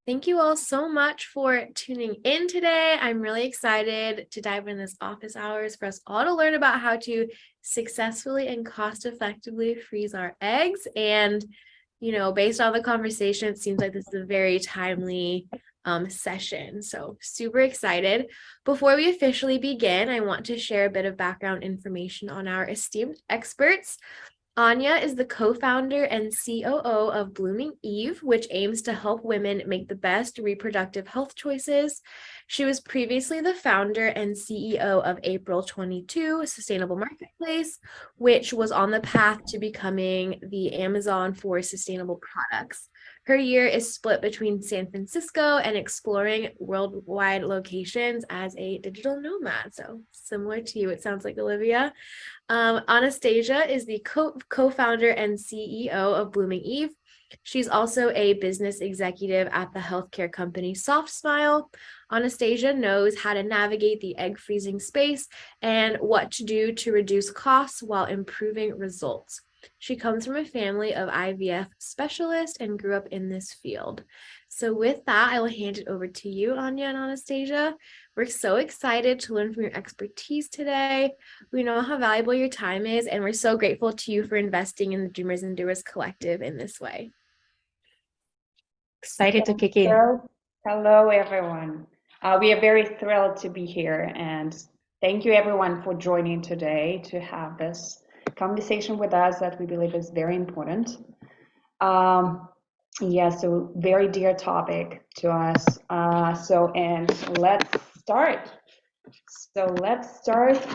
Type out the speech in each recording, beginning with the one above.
Thank you all so much for tuning in today. I'm really excited to dive in this office hours for us all to learn about how to successfully and cost effectively freeze our eggs. And, based on the conversation, it seems like this is a very timely session. So, super excited. Before we officially begin, I want to share a bit of background information on our esteemed experts. Anya is the co-founder and COO of Blooming Eve, which aims to help women make the best reproductive health choices. She was previously the founder and CEO of April 22 Sustainable Marketplace, which was on the path to becoming the Amazon for sustainable products. Her year is split between San Francisco and exploring worldwide locations as a digital nomad. So similar to you, it sounds like, Olivia. Anastasia is the co-founder and CEO of Blooming Eve. She's also a business executive at the healthcare company SoftSmile. Anastasia knows how to navigate the egg freezing space and what to do to reduce costs while improving results. She comes from a family of IVF specialists and grew up in this field. So with that, I will hand it over to you, Anya and Anastasia. We're so excited to learn from your expertise today. We know how valuable your time is, and we're so grateful to you for investing in the Dreamers and Doers Collective in this way. Excited to kick in. Hello, everyone. We are very thrilled to be here, and thank you, everyone, for joining today to have this conversation with us that we believe is very important. So very dear topic to us. And let's start.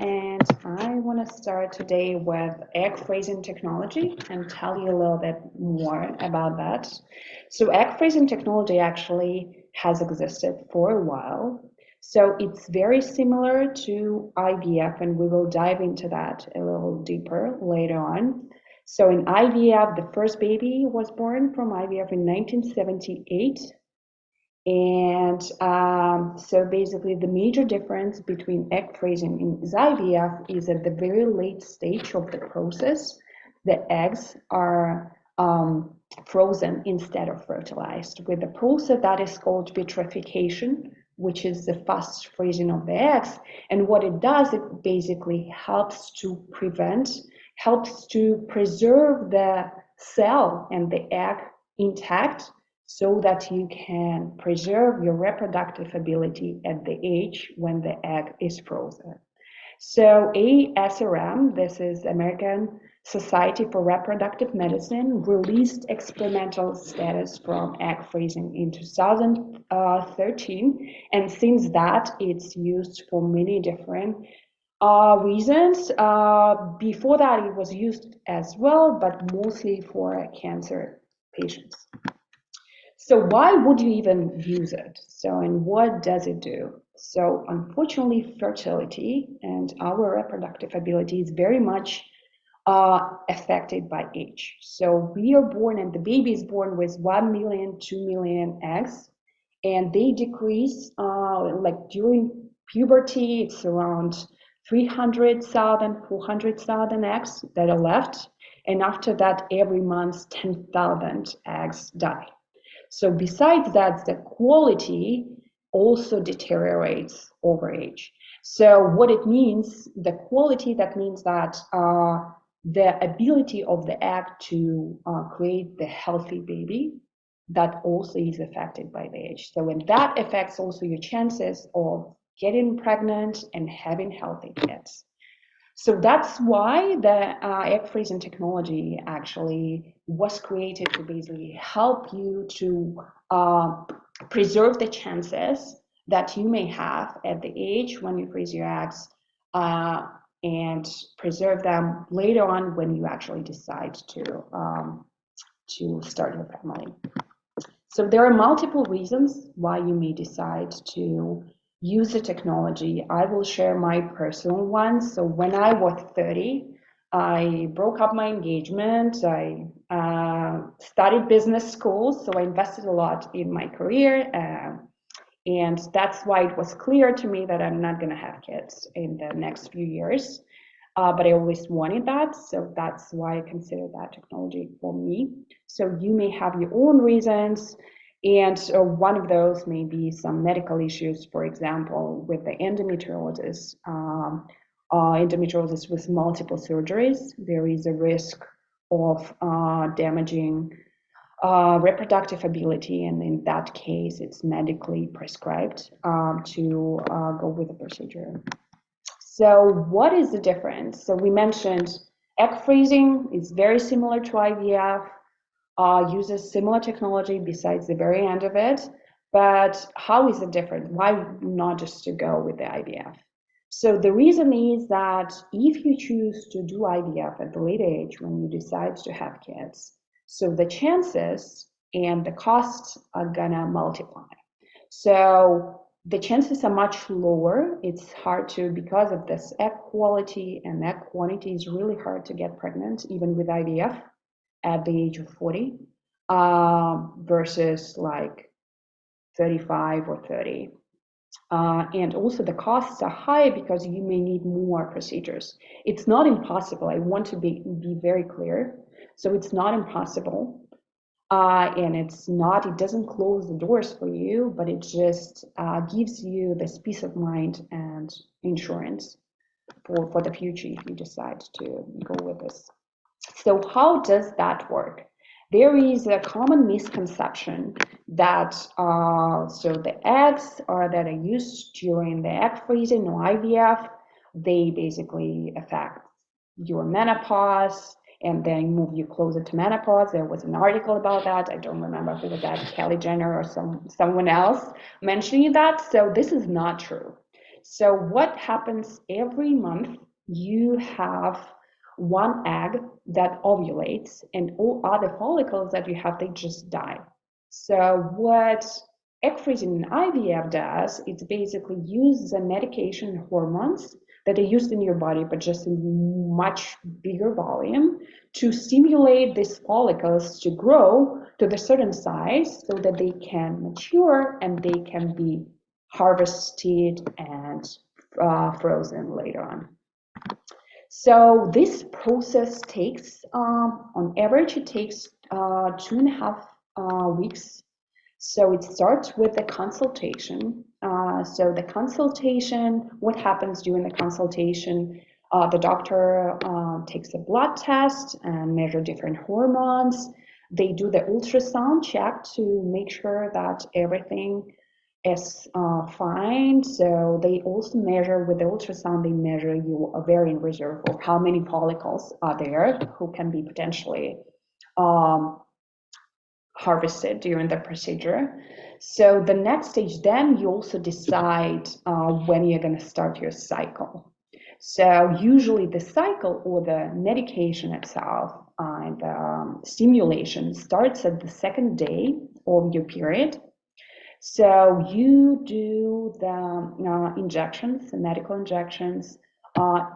And I want to start today with egg freezing technology and tell you a little bit more about that. So egg freezing technology actually has existed for a while. So it's very similar to IVF, and we will dive into that a little deeper later on. So in IVF, the first baby was born from IVF in 1978. And so basically the major difference between egg freezing and IVF is at the very late stage of the process, the eggs are frozen instead of fertilized with a process that is called vitrification, which is the fast freezing of the eggs. And what it does, it basically helps to preserve the cell and the egg intact, so that you can preserve your reproductive ability at the age when the egg is frozen. So ASRM, this is American Society for Reproductive Medicine, released experimental status from egg freezing in 2013. And since that, it's used for many different reasons. Before that, it was used as well, but mostly for cancer patients. So why would you even use it? And what does it do? So unfortunately, fertility and our reproductive ability is very much affected by age. So we are born, and the baby is born with 1 million, 2 million eggs, and they decrease like during puberty. It's around 300,000, 400,000 eggs that are left. And after that, every month, 10,000 eggs die. So besides that, the quality also deteriorates over age. So what it means, the quality, that means that the ability of the egg to create the healthy baby, that also is affected by the age. So when that affects also your chances of getting pregnant and having healthy kids. So that's why the egg freezing technology actually was created to basically help you to preserve the chances that you may have at the age when you freeze your eggs, and preserve them later on when you actually decide to start your family. So there are multiple reasons why you may decide to use the technology. I will share my personal ones. So when I was 30, I broke up my engagement. I studied business school, so I invested a lot in my career. And that's why it was clear to me that I'm not going to have kids in the next few years. But I always wanted that, so that's why I consider that technology for me. So you may have your own reasons. And one of those may be some medical issues, for example, with the endometriosis. Endometriosis with multiple surgeries, there is a risk of damaging reproductive ability, and in that case, it's medically prescribed to go with the procedure. So what is the difference? So we mentioned egg freezing is very similar to IVF, uses similar technology besides the very end of it, but how is it different? Why not just to go with the IVF? So the reason is that if you choose to do IVF at the late age when you decide to have kids, so the chances and the costs are gonna multiply. So the chances are much lower. It's hard to, because of this egg quality and egg quantity, is really hard to get pregnant, even with IVF at the age of 40, versus like 35 or 30. And also the costs are high because you may need more procedures. It's not impossible. I want to be very clear. So it's not impossible. And it doesn't close the doors for you, but it just gives you this peace of mind and insurance for the future if you decide to go with this. So how does that work? There is a common misconception that so the eggs that are used during the egg freezing or IVF, they basically affect your menopause and then move you closer to menopause. There was an article about that. I don't remember who was that, Kelly Jenner or someone else mentioning that. So this is not true. So what happens every month, you have one egg that ovulates, and all other follicles that you have, they just die. So what egg freezing in IVF does, it basically uses the medication hormones that are used in your body, but just in much bigger volume, to stimulate these follicles to grow to the certain size so that they can mature and they can be harvested and frozen later on. So this process takes, on average, it takes 2.5 weeks. So it starts with a consultation. So the consultation, what happens during the consultation? The doctor takes a blood test and measure different hormones. They do the ultrasound check to make sure that everything is fine. So they also measure with the ultrasound, they measure your ovarian reserve, or how many follicles are there who can be potentially harvested during the procedure. So the next stage, then you also decide when you're going to start your cycle. So usually the cycle or the medication itself and stimulation starts at the second day of your period. So you do the injections, the medical injections, so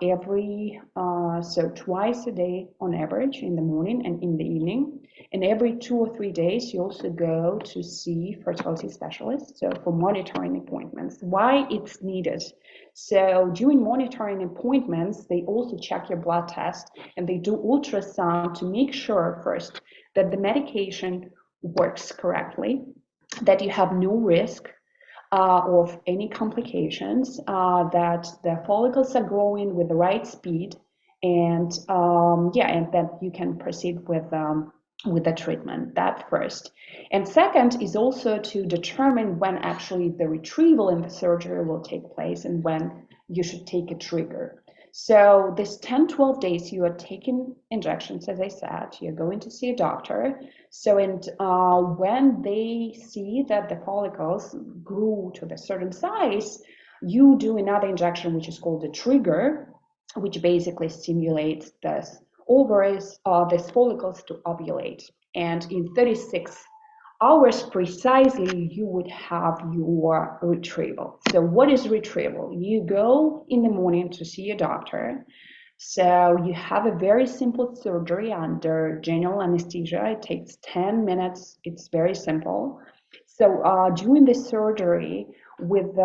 twice a day on average, in the morning and in the evening. And every 2 or 3 days, you also go to see fertility specialists, so for monitoring appointments. Why it's needed? So during monitoring appointments, they also check your blood test and they do ultrasound to make sure first that the medication works correctly, that you have no risk of any complications, that the follicles are growing with the right speed, and and that you can proceed with the treatment. That first. And second is also to determine when actually the retrieval in the surgery will take place and when you should take a trigger. So this 10-12 days, you are taking injections, as I said, you're going to see a doctor. So, and when they see that the follicles grew to a certain size, you do another injection, which is called a trigger, which basically stimulates this ovaries, these follicles to ovulate. And in 36 hours precisely, you would have your retrieval. So what is retrieval? You go in the morning to see a doctor. So you have a very simple surgery under general anesthesia. It takes 10 minutes. It's very simple. So during the surgery with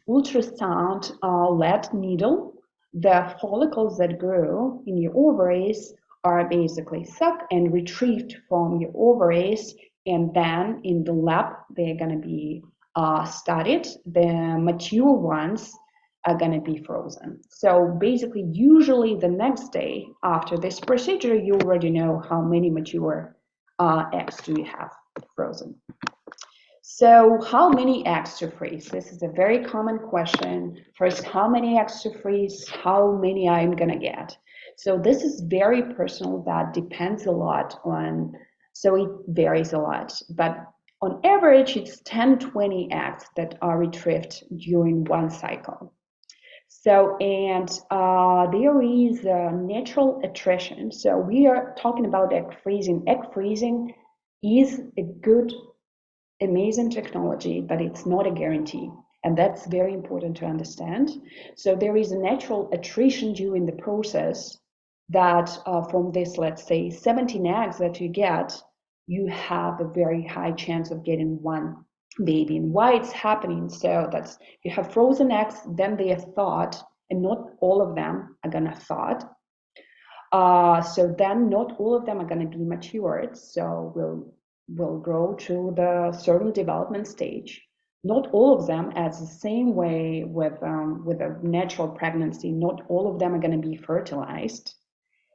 ultrasound lead needle, the follicles that grow in your ovaries are basically sucked and retrieved from your ovaries and then in the lab they're going to be studied. The mature ones are going to be frozen. So basically, usually the next day after this procedure, you already know how many mature eggs do you have frozen. So how many eggs to freeze? This is a very common question. First, how many eggs to freeze? How many I'm gonna get? So this is very personal. That depends a lot on, so it varies a lot. But on average, it's 10, 20 eggs that are retrieved during one cycle. So, and there is natural attrition. So we are talking about egg freezing. Egg freezing is a good, amazing technology, but it's not a guarantee. And that's very important to understand. So there is a natural attrition during the process that from this, let's say 17 eggs that you get, you have a very high chance of getting one baby. And why it's happening? So that's, you have frozen eggs, then they are thawed, and not all of them are gonna thaw. So then not all of them are going to be matured, so will grow to the certain development stage. Not all of them, as the same way with a natural pregnancy, not all of them are going to be fertilized.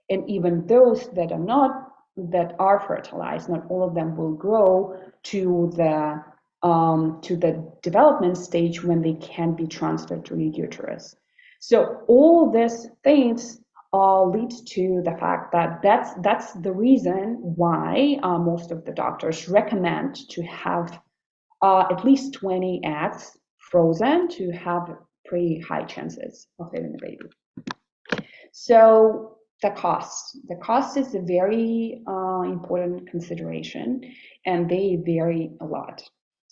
And even those that are not, that are fertilized, not all of them will grow to the development stage when they can be transferred to the uterus. So all these things lead to the fact that that's the reason why most of the doctors recommend to have at least 20 eggs frozen to have pretty high chances of having a baby. So the cost is a very important consideration, and they vary a lot.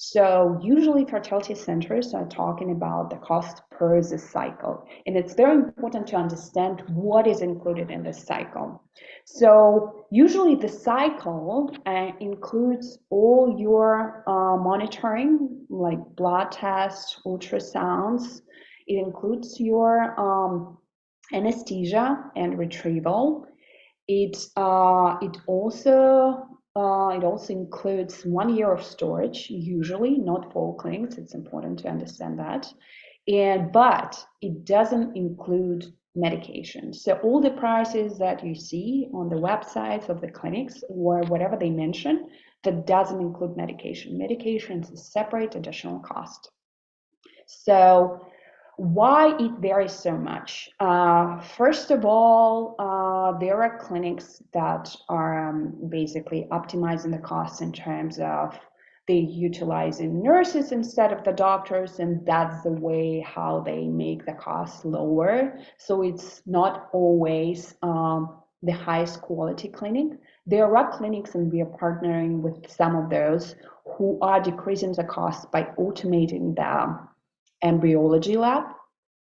So usually fertility centers are talking about the cost per the cycle, and it's very important to understand what is included in this cycle. So usually the cycle includes all your monitoring, like blood tests, ultrasounds. It includes your anesthesia and retrieval. It also includes 1 year of storage, usually not full clinics. It's important to understand that, but it doesn't include medication. So all the prices that you see on the websites of the clinics or whatever they mention, that doesn't include medication. Medication is a separate additional cost. So why it varies so much? First of all, there are clinics that are basically optimizing the costs in terms of they utilizing nurses instead of the doctors, and that's the way how they make the costs lower. So it's not always the highest quality clinic. There are clinics, and we are partnering with some of those who are decreasing the cost by automating the embryology lab,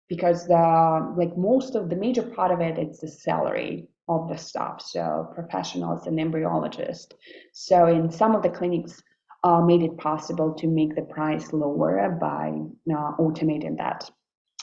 because like most of the major part of it, it's the salary of the staff, so professionals and embryologists. So in some of the clinics made it possible to make the price lower by automating that.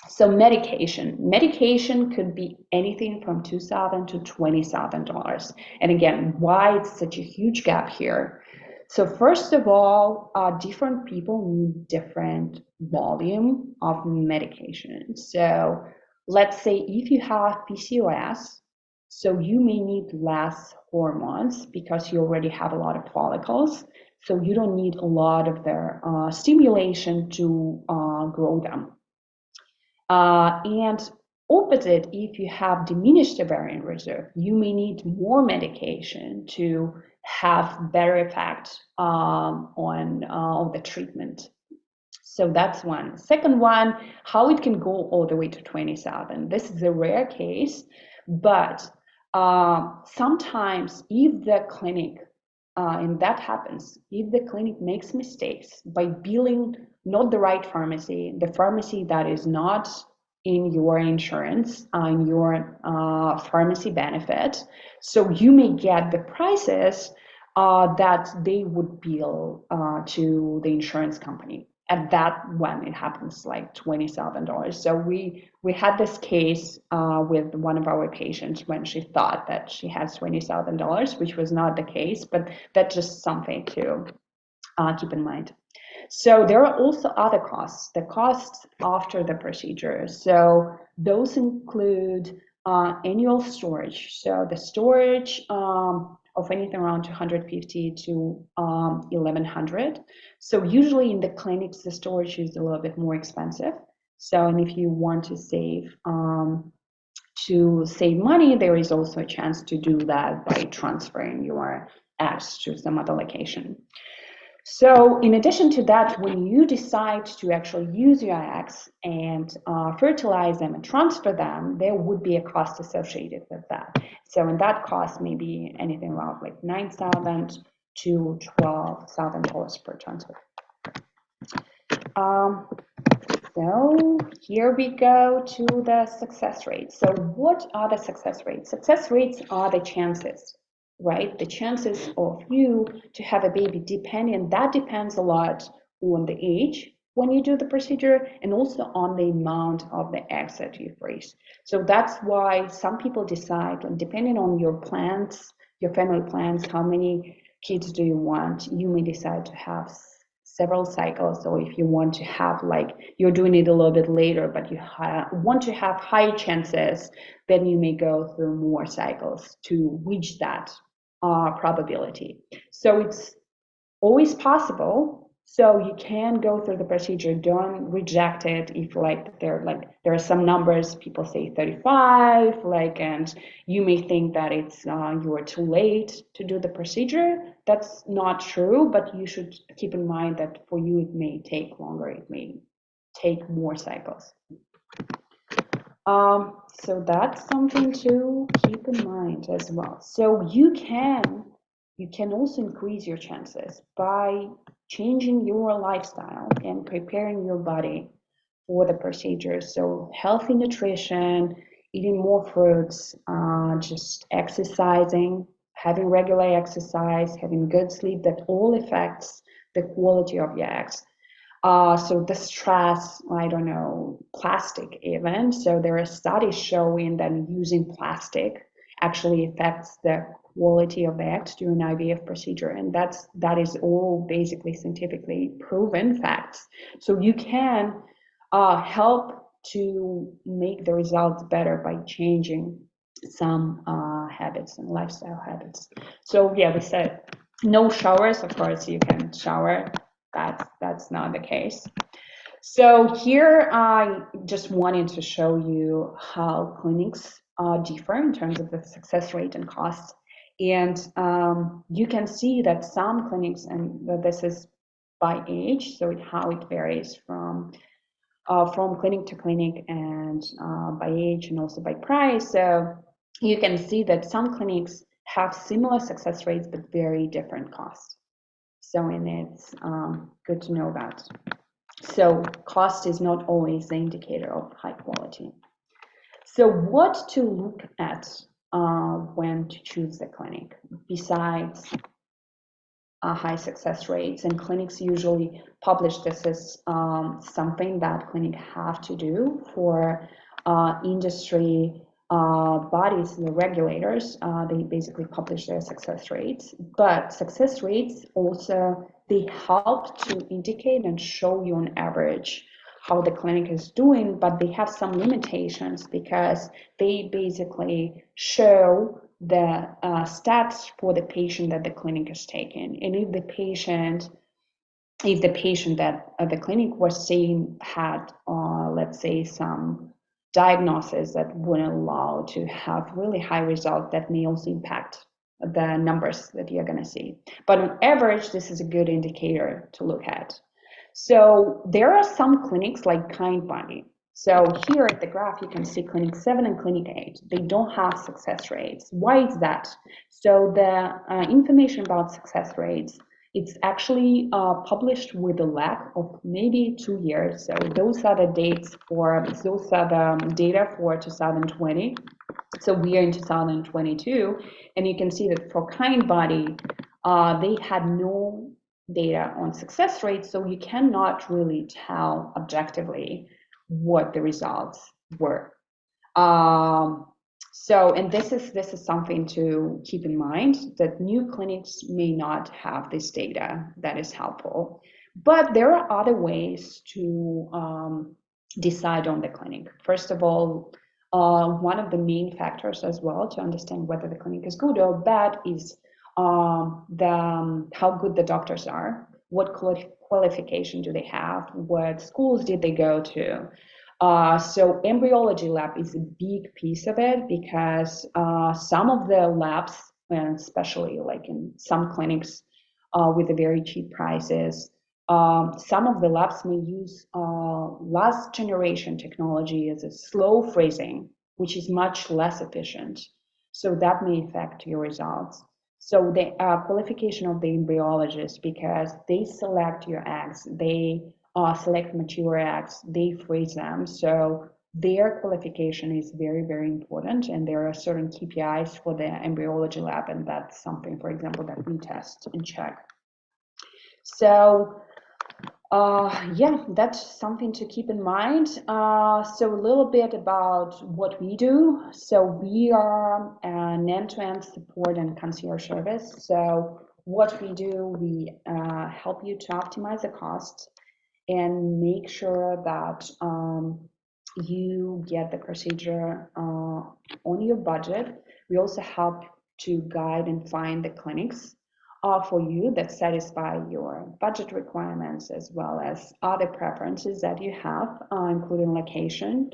So medication could be anything from $2,000 to $20,000. And again, why it's such a huge gap here? So first of all, different people need different volume of medication. So let's say if you have PCOS, so you may need less hormones because you already have a lot of follicles. So you don't need a lot of their stimulation to grow them. And opposite, if you have diminished ovarian reserve, you may need more medication to have better effect on the treatment. So that's one. Second one, how it can go all the way to 20,000. This is a rare case, but sometimes if the clinic, and that happens, if the clinic makes mistakes by billing not the right pharmacy, the pharmacy that is not in your insurance, in your pharmacy benefit, so you may get the prices that they would bill to the insurance company. At that one, it happens like $20,000. So we had this case with one of our patients when she thought that she had $20,000, which was not the case, but that's just something to keep in mind. So there are also other costs, the costs after the procedure. So those include annual storage. So the storage of anything around 250 to 1100. So usually in the clinics, the storage is a little bit more expensive. So, and if you want to save money, there is also a chance to do that by transferring your eggs to some other location. So in addition to that, when you decide to actually use your eggs and fertilize them and transfer them, there would be a cost associated with that. So and that cost may be anything around like $9,000 to $12,000 per transfer. So here we go to the success rates. So what are the success rates? Success rates are the chances, right? The chances of you to have a baby that depends a lot on the age when you do the procedure and also on the amount of the eggs that you freeze. So that's why some people decide, depending on your plans, your family plans, how many kids do you want, you may decide to have several cycles, or if you want to have you're doing it a little bit later but you want to have high chances, then you may go through more cycles to reach that probability. So it's always possible. So you can go through the procedure, don't reject it if there are some numbers, people say 35, and you may think that it's you are too late to do the procedure. That's not true, but you should keep in mind that for you it may take longer, it may take more cycles. So that's something to keep in mind as well. So you can also increase your chances by changing your lifestyle and preparing your body for the procedure. So healthy nutrition, eating more fruits, just exercising, having regular exercise, having good sleep, that all affects the quality of your eggs. So the stress, I don't know, plastic even. So there are studies showing that using plastic actually affects the quality of the eggs during IVF procedure, and that is all basically scientifically proven facts. So you can help to make the results better by changing some habits and lifestyle habits. So yeah, we said no showers. Of course, you can shower. That's not the case. So here I just wanted to show you how clinics differ in terms of the success rate and costs. And you can see that some clinics, and this is by age, so how it varies from clinic to clinic and by age and also by price. So you can see that some clinics have similar success rates but very different costs. So, and it's good to know about. So cost is not always the indicator of high quality. So what to look at when to choose the clinic besides high success rates? And clinics usually publish this as something that clinic have to do for industry bodies, the regulators. They basically publish their success rates, but success rates also, they help to indicate and show you on average how the clinic is doing, but they have some limitations because they basically show the stats for the patient that the clinic is taking. And if the patient that the clinic was seeing had, let's say, some diagnosis that wouldn't allow to have really high results, that may also impact the numbers that you're going to see. But on average, this is a good indicator to look at. So there are some clinics like Kindbody. So here at the graph, you can see Clinic 7 and Clinic 8. They don't have success rates. Why is that? So the information about success rates, it's actually published with a lag of maybe 2 years. So those are the data for 2020. So we are in 2022, and you can see that for Kindbody, they had no data on success rates, so you cannot really tell objectively what the results were. So, and this is something to keep in mind, that new clinics may not have this data that is helpful, but there are other ways to decide on the clinic. First of all, one of the main factors as well to understand whether the clinic is good or bad is how good the doctors are, what qualification do they have, what schools did they go to. So embryology lab is a big piece of it, because some of the labs, and especially like in some clinics with the very cheap prices, some of the labs may use last generation technology as a slow freezing, which is much less efficient. So that may affect your results. So the qualification of the embryologist, because they select your eggs, they select mature eggs, they freeze them. So their qualification is very, very important. And there are certain KPIs for the embryology lab, and that's something, for example, that we test and check. So yeah, that's something to keep in mind. So a little bit about what we do. So we are an end-to-end support and concierge service. So what we do, we help you to optimize the cost and make sure that you get the procedure on your budget. We also help to guide and find the clinics for you that satisfy your budget requirements, as well as other preferences that you have, including location.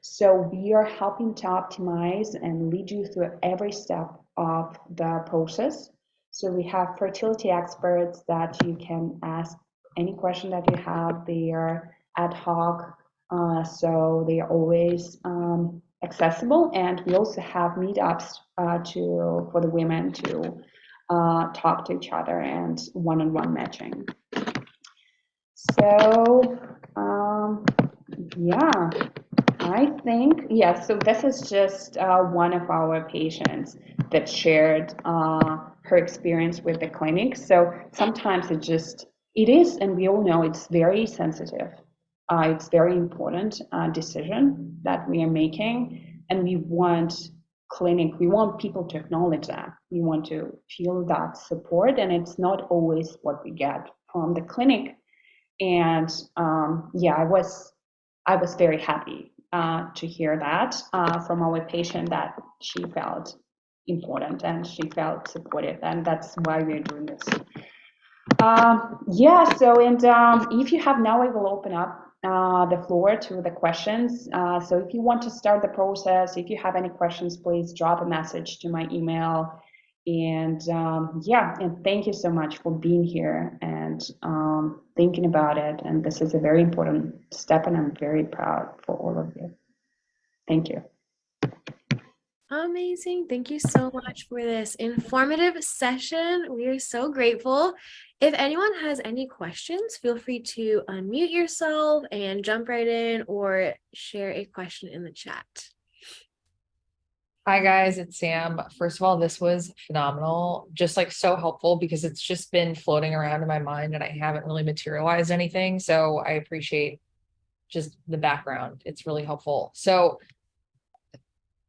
So we are helping to optimize and lead you through every step of the process. So we have fertility experts that you can ask any question that you have. They are ad hoc, so they are always accessible. And we also have meetups for the women to talk to each other, and one-on-one matching. So yeah, I think, yeah, so this is just one of our patients that shared her experience with the clinic. So sometimes it is, and we all know it's very sensitive. It's very important decision that we are making, and we want people to acknowledge that. We want to feel that support, and it's not always what we get from the clinic. And yeah, I was very happy to hear that from our patient, that she felt important and she felt supported, and that's why we're doing this. Yeah, so, and if you have now, I will open up the floor to the questions. So if you want to start the process, if you have any questions, please drop a message to my email. And yeah, and thank you so much for being here and thinking about it. And this is a very important step, and I'm very proud for all of you. Thank you. Amazing. Thank you so much for this informative session. We are so grateful. If anyone has any questions, feel free to unmute yourself and jump right in, or share a question in the chat. Hi guys, it's Sam. First of all, this was phenomenal, just like so helpful, because it's just been floating around in my mind and I haven't really materialized anything. So I appreciate just the background. It's really helpful. So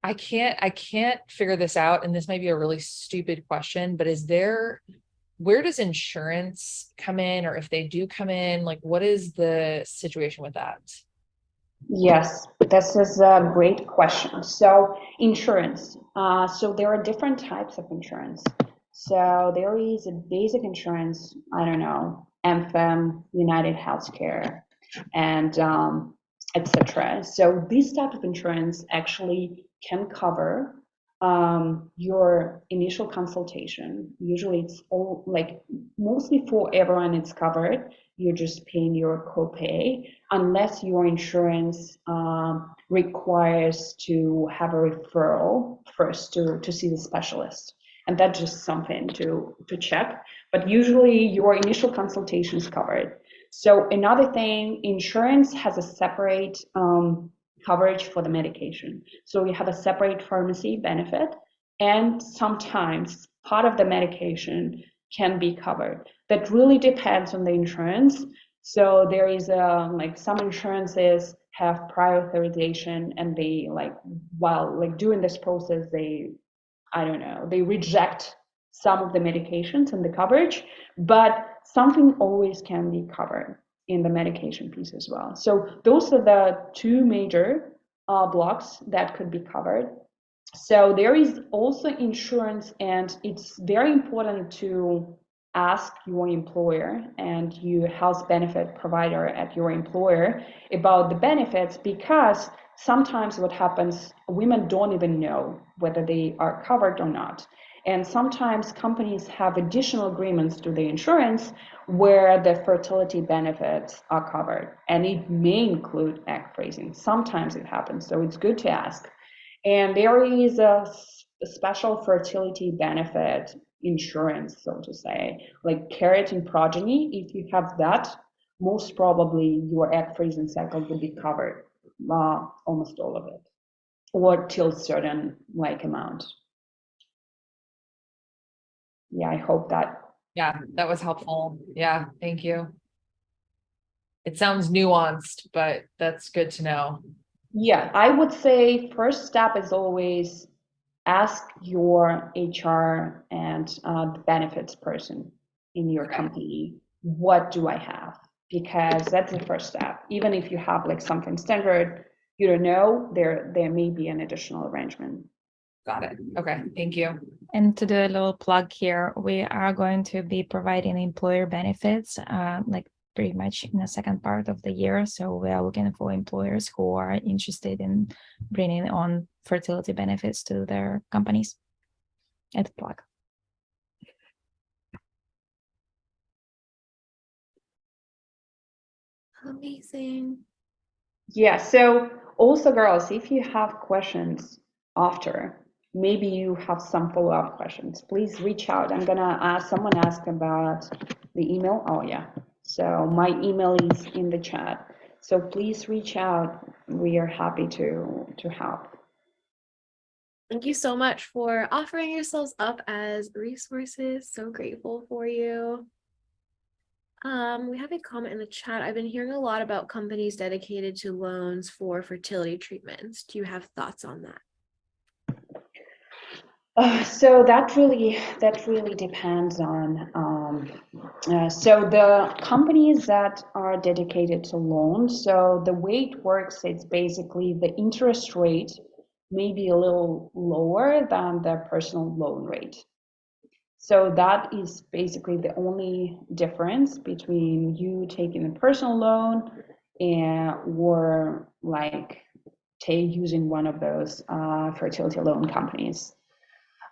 I can't figure this out, and this might be a really stupid question, but where does insurance come in, or if they do come in, like what is the situation with that? Yes, this is a great question. So insurance. So there are different types of insurance. So there is a basic insurance, I don't know, Anthem, United Healthcare, and etc. So this type of insurance actually can cover your initial consultation. Usually it's all, like, mostly for everyone it's covered. You're just paying your copay, unless your insurance requires to have a referral first to see the specialist. And that's just something to check. But usually your initial consultation is covered. So another thing, insurance has a separate coverage for the medication. So you have a separate pharmacy benefit, and sometimes part of the medication can be covered. That really depends on the insurance. So there is like some insurances have prior authorization, and they while doing this process, they, I don't know, they reject some of the medications and the coverage, but something always can be covered in the medication piece as well. So those are the two major blocks that could be covered. So there is also insurance, and it's very important to ask your employer and your health benefit provider at your employer about the benefits, because sometimes what happens, women don't even know whether they are covered or not. And sometimes companies have additional agreements to the insurance where the fertility benefits are covered, and it may include egg freezing. Sometimes it happens, so it's good to ask. And there is a special fertility benefit insurance, so to say, like keratin progeny. If you have that, most probably your egg freezing cycle will be covered, almost all of it, or till certain amount. Yeah, I hope that. Yeah, that was helpful. Yeah, thank you. It sounds nuanced, but that's good to know. Yeah, I would say first step is always ask your HR and the benefits person in your company, what do I have? Because that's the first step. Even if you have something standard, you don't know, there may be an additional arrangement. Got it. Okay, thank you. And to do a little plug here, we are going to be providing employer benefits, pretty much in the second part of the year. So we are looking for employers who are interested in bringing on fertility benefits to their companies. At the plug. Amazing. Yeah, so also girls, if you have questions after, maybe you have some follow-up questions, please reach out. I'm gonna ask, someone asked about the email. Oh yeah, so my email is in the chat. So please reach out. We are happy to help. Thank you so much for offering yourselves up as resources. So grateful for you. We have a comment in the chat. I've been hearing a lot about companies dedicated to loans for fertility treatments. Do you have thoughts on that? So that really depends on. So the companies that are dedicated to loans, so the way it works, it's basically the interest rate may be a little lower than the personal loan rate. So that is basically the only difference between you taking a personal loan and or using one of those fertility loan companies.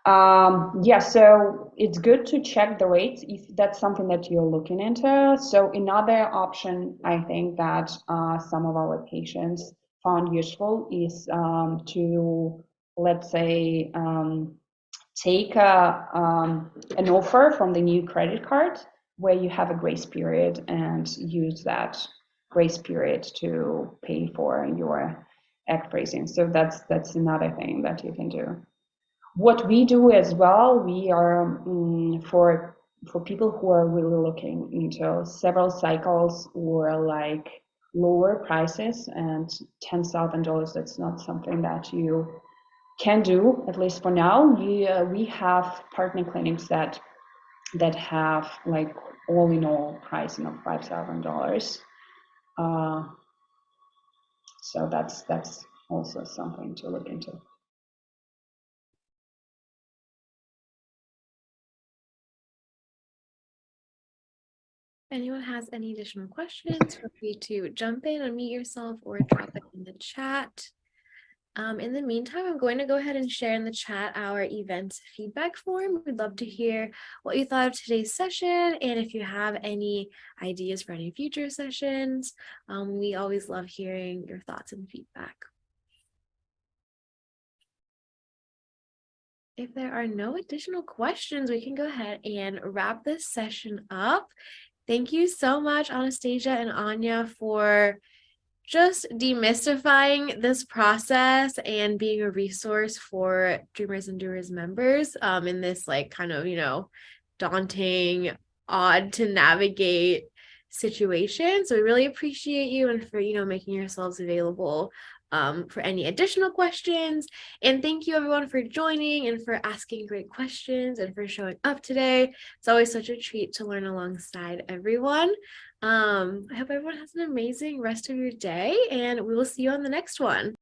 Yeah, so it's good to check the rates if that's something that you're looking into. So another option I think that some of our patients found useful is to, let's say, take an offer from the new credit card where you have a grace period and use that grace period to pay for your egg freezing. So that's another thing that you can do. What we do as well, we are for people who are really looking into several cycles or lower prices, and $10,000, that's not something that you can do, at least for now. We have partner clinics that have all in all pricing of $5,000. So that's also something to look into. Anyone has any additional questions, feel free to jump in, unmute yourself, or drop it in the chat. In the meantime, I'm going to go ahead and share in the chat our event feedback form. We'd love to hear what you thought of today's session, and if you have any ideas for any future sessions. We always love hearing your thoughts and feedback. If there are no additional questions, we can go ahead and wrap this session up. Thank you so much, Anastasiia and Anya, for just demystifying this process and being a resource for Dreamers and Doers members in this kind of, daunting, odd to navigate situation. So we really appreciate you and for, making yourselves available for any additional questions. And thank you everyone for joining and for asking great questions and for showing up today. It's always such a treat to learn alongside everyone. I hope everyone has an amazing rest of your day, and we will see you on the next one.